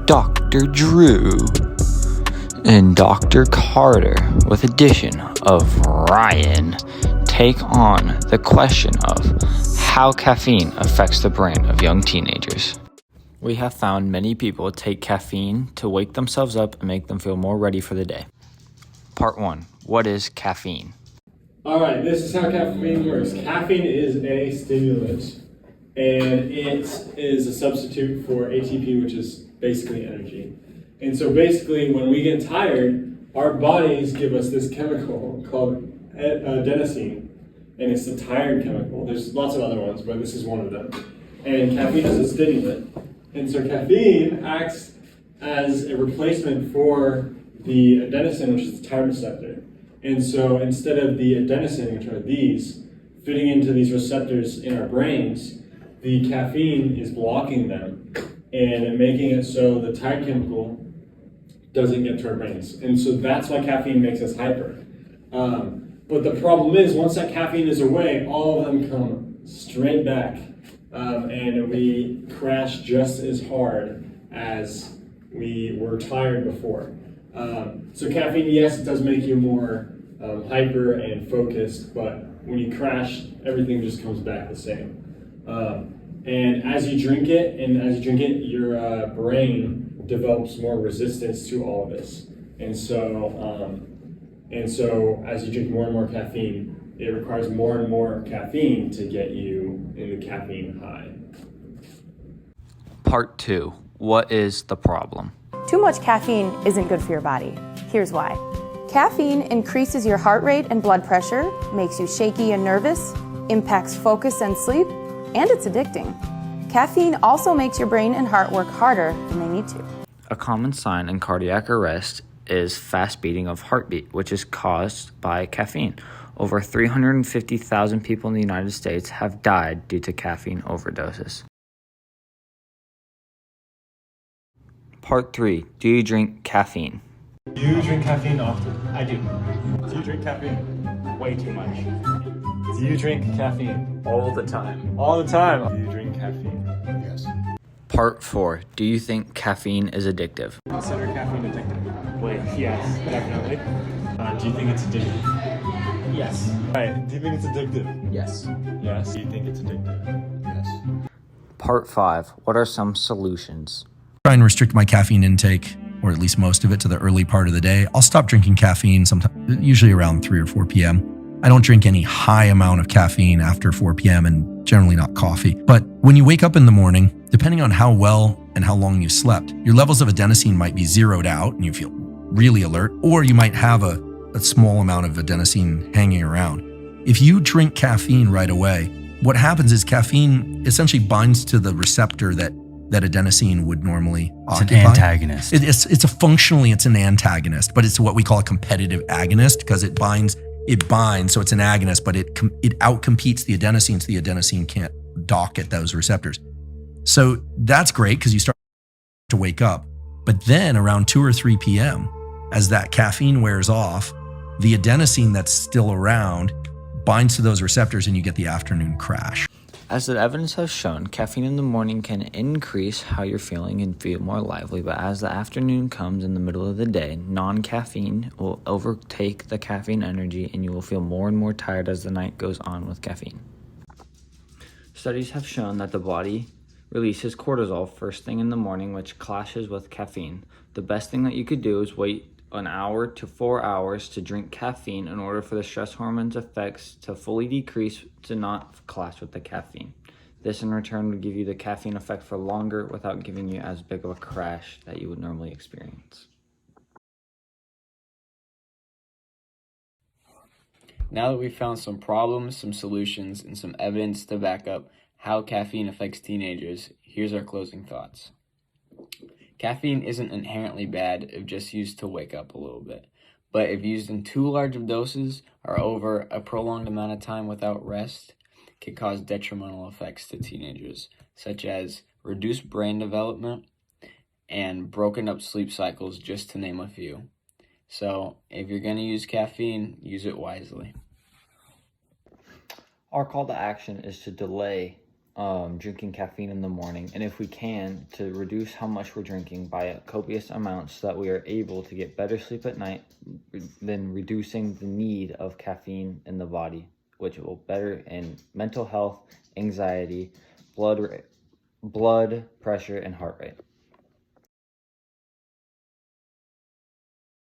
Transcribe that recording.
Dr. Drew and Dr. Carter, with addition of Ryan, take on the question of how caffeine affects the brain of young teenagers. We have found many people take caffeine to wake themselves up and make them feel more ready for the day. Part 1. What is caffeine? Alright, this is how caffeine works. Caffeine is a stimulant, and it is a substitute for ATP, which is basically energy. And so basically, when we get tired, our bodies give us this chemical called adenosine, and it's the tired chemical. There's lots of other ones, but this is one of them. And caffeine is a stimulant. And so caffeine acts as a replacement for the adenosine, which is the tired receptor. And so instead of the adenosine, which are these, fitting into these receptors in our brains, the caffeine is blocking them and making it so the tired chemical doesn't get to our brains. And so that's why caffeine makes us hyper. But the problem is, once that caffeine is away, all of them come straight back. And we crash just as hard as we were tired before. So caffeine, yes, it does make you more hyper and focused, but when you crash, everything just comes back the same. And as you drink it, your brain develops more resistance to all of this. And so as you drink more and more caffeine, it requires more and more caffeine to get you in the caffeine high. Part 2. What is the problem? Too much caffeine isn't good for your body. Here's why. Caffeine increases your heart rate and blood pressure, makes you shaky and nervous, impacts focus and sleep, and it's addicting. Caffeine also makes your brain and heart work harder than they need to. A common sign in cardiac arrest is fast beating of heartbeat, which is caused by caffeine. Over 350,000 people in the United States have died due to caffeine overdoses. Part 3. Do you drink caffeine? Do you drink caffeine often? I do. Do you drink caffeine? Way too much. Do you drink caffeine? All the time. All the time. Do you drink caffeine? Yes. Part 4. Do you think caffeine is addictive? Consider caffeine addictive. Wait, yes, definitely. Do you think it's addictive? Yes. Right. Do you think it's addictive? Yes. Yes. Do you think it's addictive? Yes. Part 5. What are some solutions? Try and restrict my caffeine intake, or at least most of it, to the early part of the day. I'll stop drinking caffeine sometime, usually around 3 or 4 p.m. I don't drink any high amount of caffeine after 4 p.m. and generally not coffee. But when you wake up in the morning, depending on how well and how long you slept, your levels of adenosine might be zeroed out and you feel really alert, or you might have a small amount of adenosine hanging around. If you drink caffeine right away, what happens is caffeine essentially binds to the receptor that adenosine would normally occupy. It's an antagonist. It's an antagonist, but it's what we call a competitive agonist because it binds, so it's an agonist, but it outcompetes the adenosine, so the adenosine can't dock at those receptors. So that's great because you start to wake up. But then around 2 or 3 p.m., as that caffeine wears off, the adenosine that's still around binds to those receptors and you get the afternoon crash. As the evidence has shown, caffeine in the morning can increase how you're feeling and feel more lively, but as the afternoon comes in the middle of the day, non-caffeine will overtake the caffeine energy and you will feel more and more tired as the night goes on with caffeine. Studies have shown that the body releases cortisol first thing in the morning, which clashes with caffeine. The best thing that you could do is wait an hour to 4 hours to drink caffeine in order for the stress hormones effects to fully decrease to not clash with the caffeine. This in return would give you the caffeine effect for longer without giving you as big of a crash that you would normally experience. Now that we've found some problems, some solutions, and some evidence to back up how caffeine affects teenagers, here's our closing thoughts. Caffeine isn't inherently bad if just used to wake up a little bit, but if used in too large of doses or over a prolonged amount of time without rest, can cause detrimental effects to teenagers, such as reduced brain development and broken up sleep cycles, just to name a few. So if you're going to use caffeine, use it wisely. Our call to action is to delay drinking caffeine in the morning, and if we can, to reduce how much we're drinking by copious amounts so that we are able to get better sleep at night, then reducing the need of caffeine in the body, which will better in mental health, anxiety, blood pressure, and heart rate.